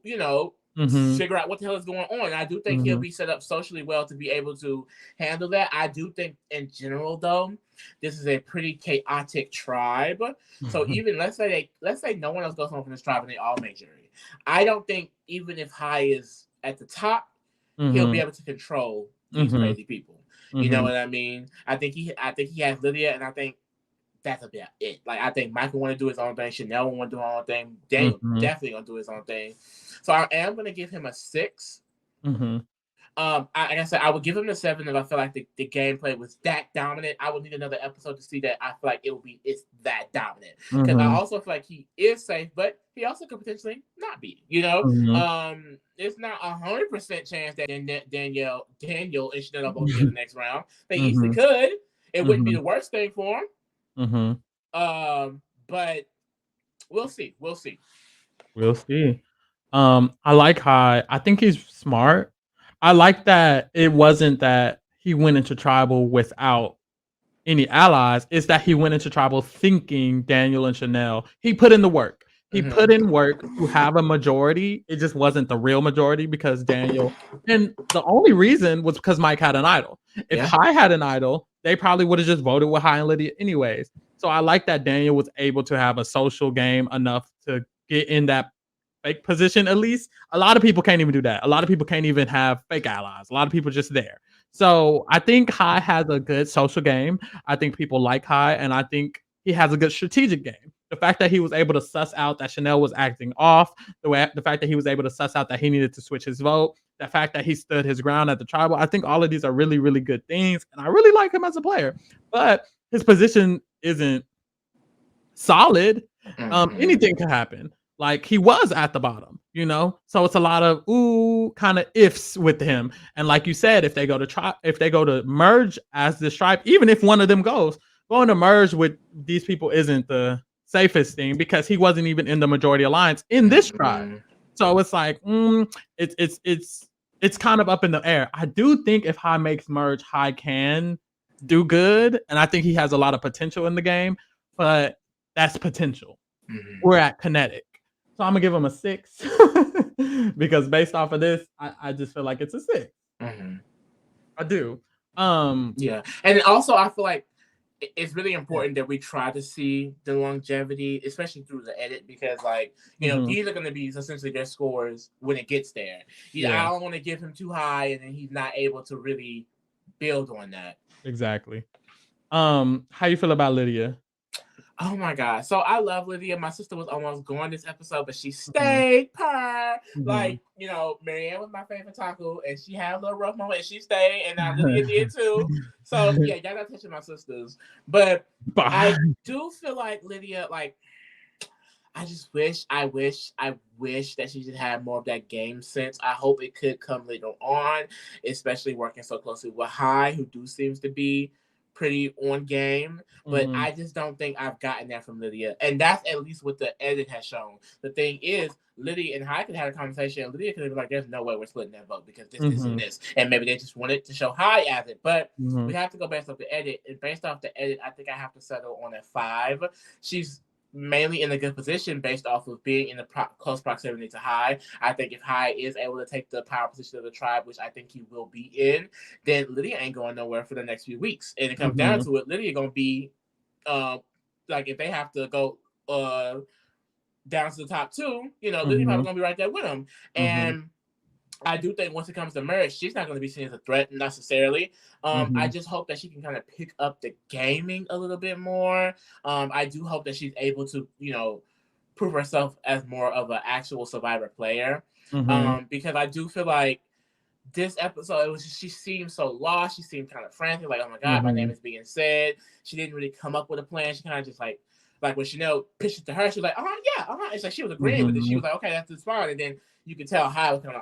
figure out what the hell is going on. And I do think he'll be set up socially well to be able to handle that. I do think in general, though, this is a pretty chaotic tribe. So even let's say no one else goes home from this tribe and they all make jury. I don't think even if High is at the top, he'll be able to control these crazy people. You know what I mean? I think he has Lydia, and I think that's about it. Like, I think Michael want to do his own thing. Chanel want to do her own thing. Daniel definitely gonna do his own thing. So I am gonna give him a 6. Like I said, I would give him a 7 if I feel like the gameplay was that dominant. I would need another episode to see that I feel like it's that dominant. Because I also feel like he is safe, but he also could potentially not be. It's not 100% chance that Daniel and Chanel both get the next round. They easily could. It wouldn't be the worst thing for him. But we'll see. I like High. I think he's smart. I like that it wasn't that he went into tribal without any allies. It's that he went into tribal thinking Daniel and Chanel. He put in the work. He put in work to have a majority. It just wasn't the real majority because Daniel. And the only reason was because Mike had an idol. If High had an idol, they probably would have just voted with High and Lydia anyways. So I like that Daniel was able to have a social game enough to get in that fake position. At least a lot of people can't even do that. A lot of people can't even have fake allies. A lot of people just there. So I think High has a good social game. I think people like High, and I think he has a good strategic game. The fact that he was able to suss out that Chanel was acting off, the fact that he was able to suss out that he needed to switch his vote, the fact that he stood his ground at the tribal, I think all of these are really, really good things. And I really like him as a player. But his position isn't solid. Anything could happen. Like he was at the bottom, so it's a lot of kind of ifs with him. And like you said, if they go to merge as this tribe, even if one of them going to merge with these people isn't the safest thing, because he wasn't even in the majority alliance in this tribe. So it's like it's kind of up in the air. I do think if High makes merge, High can do good, and I think he has a lot of potential in the game, but that's potential. We're at kinetic. So I'm gonna give him a 6 because based off of this, I just feel like it's a 6. I do. Yeah, and also I feel like it's really important that we try to see the longevity, especially through the edit, because these are going to be essentially their scores when it gets there. I don't want to give him too high and then he's not able to really build on that. Exactly. How you feel about Lydia? Oh my God. So I love Lydia. My sister was almost gone this episode, but she stayed. Like, Marianne was my favorite taco, and she had a little rough moment, and she stayed, and now Lydia did too. So yeah, y'all not touching my sisters. But I do feel like Lydia, I just wish that she should have more of that game sense. I hope it could come later on, especially working so closely with High, who seems to be pretty on game, but I just don't think I've gotten that from Lydia, and that's at least what the edit has shown. The thing is, Lydia and High could have a conversation, and Lydia could have been like, "There's no way we're splitting that vote because this, this, and this," and maybe they just wanted to show High as it. But we have to go based off the edit, and based off the edit, I think I have to settle on a 5. She's mainly in a good position based off of being in the close proximity to High. I think if High is able to take the power position of the tribe, which I think he will be in, then Lydia ain't going nowhere for the next few weeks. And it comes down to it, Lydia going to be, if they have to go down to the top 2, Lydia probably going to be right there with him. And I do think once it comes to merge, she's not going to be seen as a threat necessarily. I just hope that she can kind of pick up the gaming a little bit more. I do hope that she's able to, prove herself as more of an actual survivor player. Because I do feel like this episode, she seemed so lost. She seemed kind of frantic, like, oh my God, my name is being said. She didn't really come up with a plan. She kind of just like when Chanel pitched it to her, she was like, It's like she was agreeing with it. She was like, okay, that's fine. And then you could tell High was kind of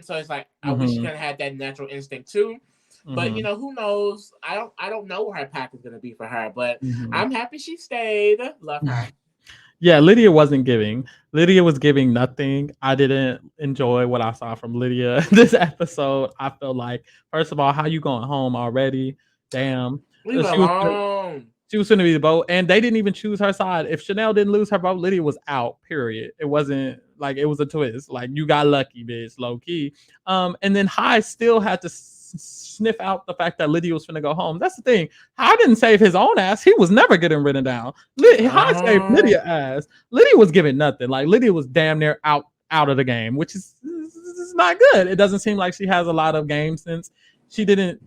so it's like I wish she kind of had that natural instinct too, but who knows? I don't know where her path is gonna be for her, but I'm happy she stayed. Love her. Yeah, Lydia wasn't giving. Lydia was giving nothing. I didn't enjoy what I saw from Lydia this episode. I felt like, first of all, how you going home already? Damn. Leave her alone. She was going to be the vote, and they didn't even choose her side. If Chanel didn't lose her vote, Lydia was out, period. It wasn't like it was a twist. Like, you got lucky, bitch, low key. And then High still had to sniff out the fact that Lydia was finna go home. That's the thing. High didn't save his own ass. He was never getting written down. High saved Lydia ass. Lydia was giving nothing. Like, Lydia was damn near out of the game, which is not good. It doesn't seem like she has a lot of game sense. She didn't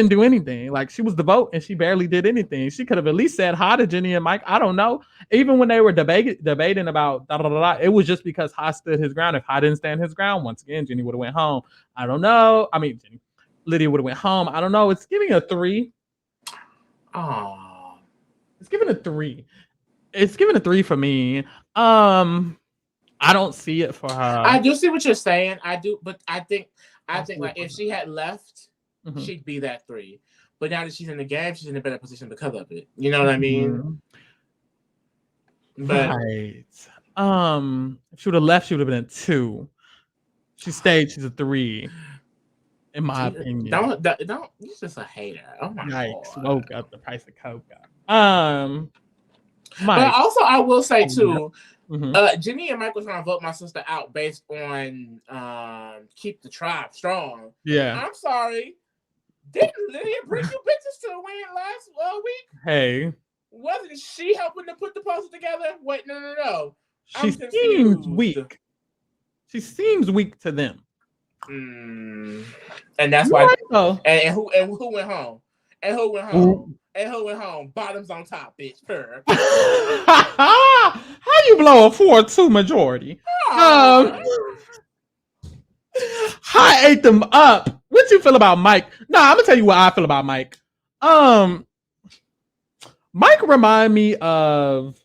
do anything. Like, she was the vote and she barely did anything. She could have at least said hi to Jenny and Mike. I don't know. Even when they were debating about it was just because High stood his ground. If High didn't stand his ground, once again, Jenny would have went home. I don't know. I mean, Lydia would have went home. I don't know. It's giving a 3. Oh, it's giving a 3. It's giving a 3 for me. I don't see it for her. I do see what you're saying. I do, but I think like if she had left, she'd be that 3. But now that she's in the game, she's in a better position because of it. You know what I mean? But, right. If she would have left, she would have been a 2. She stayed. She's a 3. In my opinion. Don't. You're just a hater. Oh my God. Woke up the price of cocoa. But also, I will say too. Jenny and Mike was trying to vote my sister out based on keep the tribe strong. Yeah. I'm sorry. Didn't Lydia bring you bitches to the win last week? Hey. Wasn't she helping to put the puzzle together? Wait, no. She seems weak. She seems weak to them. And that's why. Right, and who went home? And who went home? And who went home? Bottoms on top, bitch. Purr. How you blow a 4-2 majority? I ate them up. What you feel about Mike? No, I'm gonna tell you what I feel about Mike. Mike remind me of.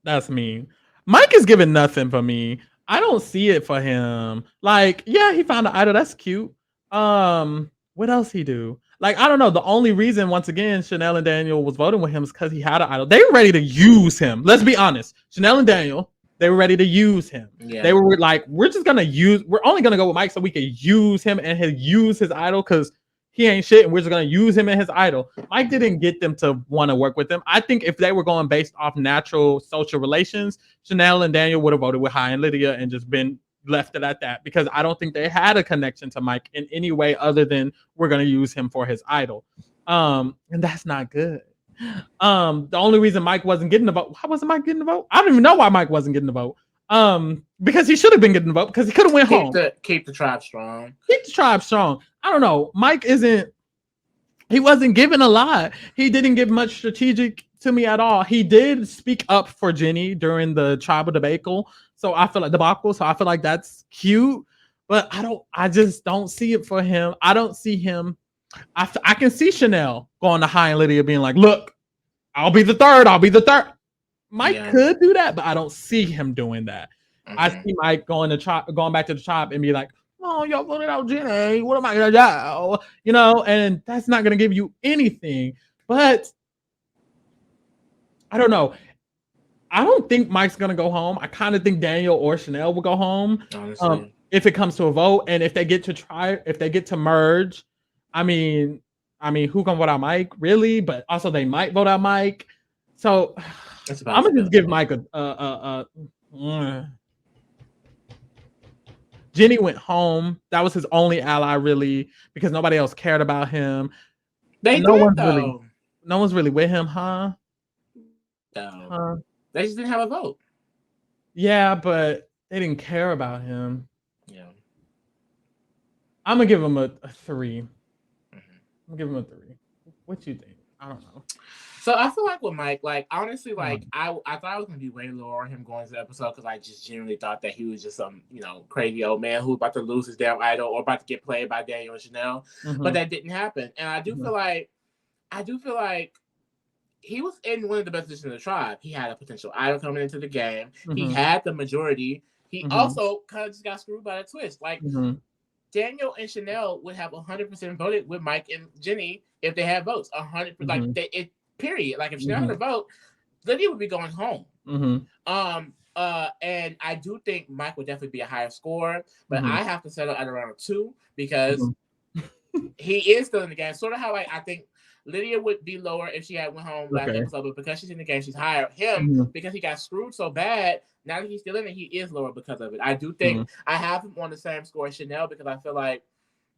That's mean. Mike is giving nothing for me. I don't see it for him. Like, yeah, he found an idol. That's cute. What else he do? Like, I don't know. The only reason, once again, Chanel and Daniel was voting with him is because he had an idol. They were ready to use him. Let's be honest. Chanel and Daniel, they were ready to use him. Yeah. They were like, we're only gonna go with Mike so we can use him and use his idol because he ain't shit, and we're just gonna use him and his idol. Mike didn't get them to want to work with him. I think if they were going based off natural social relations, Chanel and Daniel would have voted with Hai and Lydia and just been left it at that, because I don't think they had a connection to Mike in any way other than we're gonna use him for his idol. And that's not good. The only reason Mike wasn't getting the vote, why wasn't Mike getting the vote? I don't even know why Mike wasn't getting the vote. Because he should have been getting the vote because he could have went home. Keep the tribe strong. Keep the tribe strong. I don't know. Mike he wasn't giving a lot. He didn't give much strategic to me at all. He did speak up for Jenny during the tribal debacle. So I feel like that's cute, but I just don't see it for him. I don't see him. I can see Chanel going to Hai and Lydia being like, look, I'll be the third. Mike could do that, but I don't see him doing that. Mm-hmm. I see Mike going back to the tribe and be like, oh, y'all voted out Jenny. What am I gonna do? You know, and that's not gonna give you anything. But I don't know. I don't think Mike's gonna go home. I kind of think Daniel or Chanel will go home. If it comes to a vote, and if they get to merge, I mean, who gonna vote out Mike? Really? But also they might vote out Mike. So I'm gonna just give Mike a Jenny went home. That was his only ally, really, because nobody else cared about him. No one's really with him, huh? No. They just didn't have a vote. Yeah, but they didn't care about him. Yeah. I'm gonna give him a 3. Mm-hmm. I'm gonna give him a 3. What you think? I don't know. So I feel like with Mike, like honestly, like I thought I was gonna be way lower on him going to the episode because I just genuinely thought that he was just some crazy old man who was about to lose his damn idol or about to get played by Daniel and Chanel. Mm-hmm. But that didn't happen, and I do feel like he was in one of the best positions in the tribe. He had a potential idol coming into the game. Mm-hmm. He had the majority. He also kind of just got screwed by that twist. Like Daniel and Chanel would have 100% voted with Mike and Jenny if they had votes. 100%. Like period. Like if Chanel had a vote, Lydia would be going home. And I do think Mike would definitely be a higher scorer, but I have to settle at around 2 because he is still in the game. Sort of how like I think Lydia would be lower if she had went home last episode, but because she's in the game, she's higher. Him because he got screwed so bad. Now that he's still in it, he is lower because of it. I do think I have him on the same score as Chanel because I feel like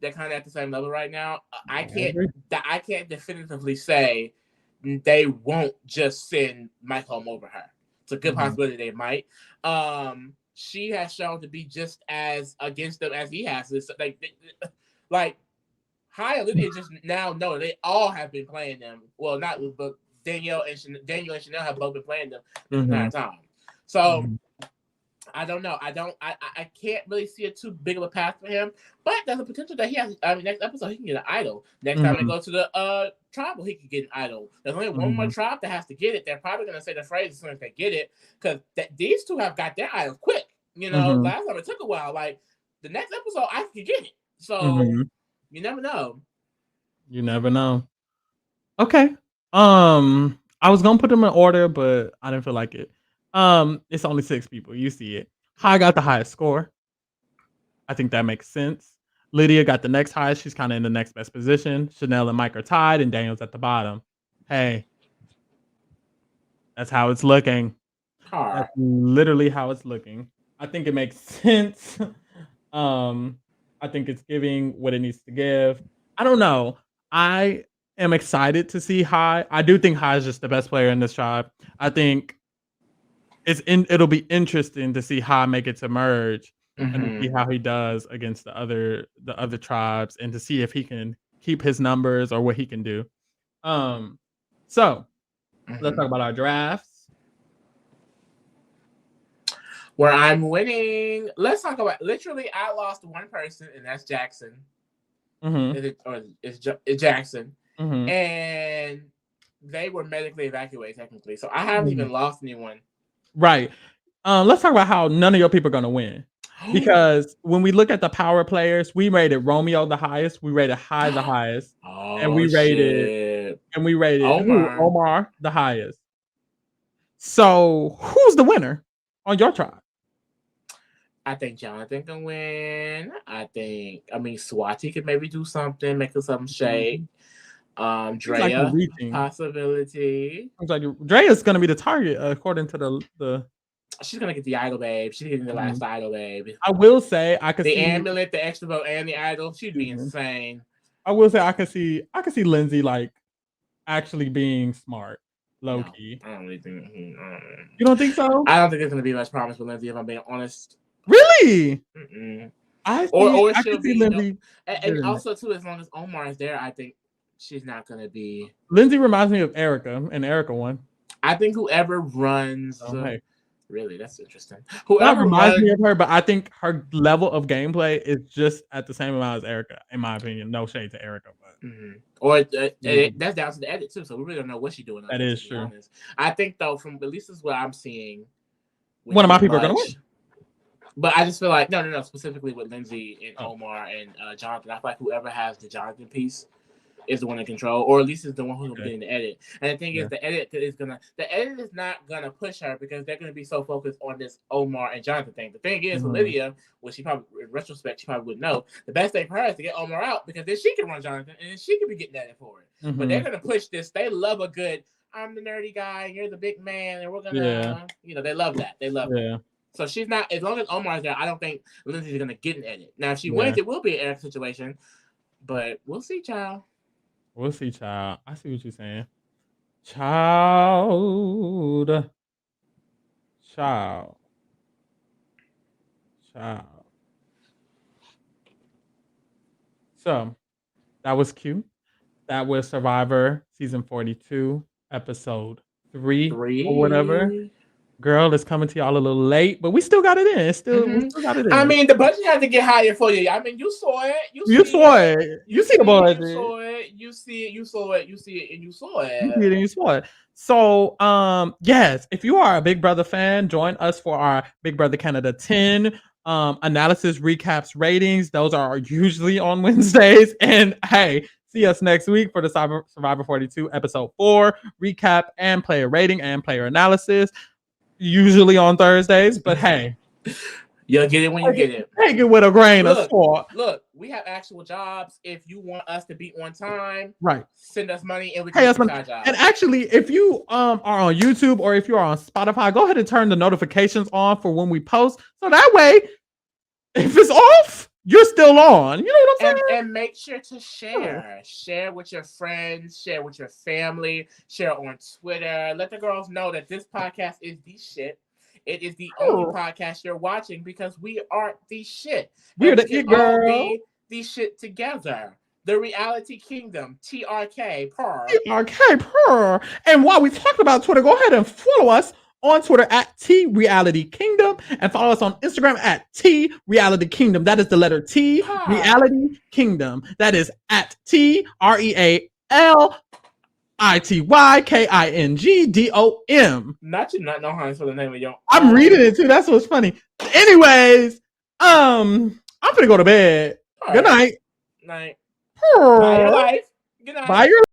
they're kind of at the same level right now. I can't definitively say they won't just send Mike home over her. It's a good possibility they might. She has shown to be just as against them as he has. It's like Hai and Lydia just now know they all have been playing them. Well, not but Daniel and Chanel have both been playing them the entire time. So I don't know. I can't really see a too big of a path for him. But there's a potential that he has. Next episode he can get an idol. Next time they go to the tribal, he can get an idol. There's only one more tribe that has to get it. They're probably gonna say the phrase as soon as they get it, because these two have got their idol quick. Last time it took a while. Like the next episode, I can get it. So you never know. You never know. Okay. I was gonna put them in order, but I didn't feel like it. It's only 6 people. You see it. Hai got the highest score. I think that makes sense. Lydia got the next highest. She's kind of in the next best position. Chanel and Mike are tied, and Daniel's at the bottom. Hey, that's how it's looking. That's literally how it's looking. I think it makes sense. I think it's giving what it needs to give. I don't know. I am excited to see Hai. I do think Hai is just the best player in this tribe. I think it'll be interesting to see Hai make it to merge. and to see how he does against the other tribes, and to see if he can keep his numbers or what he can do. So let's talk about our drafts. Where I'm winning. Let's talk about literally. I lost one person, and that's Jackson. It's Jackson, and they were medically evacuated technically. So I haven't even lost anyone. Right. Let's talk about how none of your people are gonna win. Because when we look at the power players, we rated Romeo the highest, we rated High the highest, and we rated Omar the highest. So who's the winner on your tribe? I think Jonathan can win. I mean Swati could maybe do something, make us some shake. Drea, possibility. Like Drea's gonna be the target according to the. She's gonna get the idol, babe. She's getting the last idol, babe. I will say I could see the amulet, the extra vote, and the idol. She'd be insane. I will say I could see Lindsay like actually being smart, low key. I don't really think. You don't think so? I don't think there's gonna be much promise with Lindsay, if I'm being honest. Really? Or she'll be Lindsay. And also too, as long as Omar is there, I think she's not gonna be. Lindsay reminds me of Erica, and Erica won. I think whoever runs. Really, that's interesting. Whoever reminds me of her, but I think her level of gameplay is just at the same amount as Erica, in my opinion. No shade to Erica, but or that's down to the edit too. So we really don't know what she's doing. That is true. Honest. I think though, from at least is what I'm seeing. One of my people are gonna win. But I just feel like no, specifically with Lindsay and Omar and Jonathan. I feel like whoever has the Jonathan piece is the one in control, or at least is the one who's getting the edit. And the thing is, the edit is not gonna push her because they're gonna be so focused on this Omar and Jonathan thing. The thing is, Olivia, which she probably in retrospect she probably would know, the best thing for her is to get Omar out because then she can run Jonathan and then she can be getting edit for it. But they're gonna push this. They love a good. I'm the nerdy guy and you're the big man, and we're gonna, they love that. They love it. So she's not, as long as Omar's there, I don't think Lindsay's going to get an edit. Now, if she wins, it will be an edit situation, but we'll see, child. We'll see, child. I see what you're saying. Child. So, that was cute. That was Survivor Season 42, Episode 3 or whatever. Girl, it's coming to y'all a little late, but we still got it in. We still got it in. I mean, the budget had to get higher for you. I mean, you saw it. You saw it. You see the budget. You saw it. You see it. You saw it. You see it, and you saw it. You see it and you saw it. So, yes, if you are a Big Brother fan, join us for our Big Brother Canada 10 analysis, recaps, ratings. Those are usually on Wednesdays. And hey, see us next week for the Survivor 42 Episode 4 recap and player rating and player analysis. Usually on Thursdays, but hey, you'll get it when you get it. Take it with a grain of salt. Look, we have actual jobs. If you want us to be on time, right? Send us money and we can do our job. And actually, if you are on YouTube or if you are on Spotify, go ahead and turn the notifications on for when we post, so that way, if it's off, you're still on. You know what I'm saying? And make sure to share. Share with your friends. Share with your family. Share on Twitter. Let the girls know that this podcast is the shit. It is the only podcast you're watching because we are the shit. We're the it girl. Be the shit together. The Reality Kingdom. TRK. Purr. TRK. Purr. And while we talked about Twitter, go ahead and follow us on Twitter at T Reality Kingdom and follow us on Instagram at T Reality Kingdom. That is the letter T Reality Kingdom. That is at TREALITYKINGDOM. Not you not know how to spell the name of your. I'm reading it too. That's what's funny. Anyways, I'm gonna go to bed. Good night. Night. Bye your life. Good night. Bye your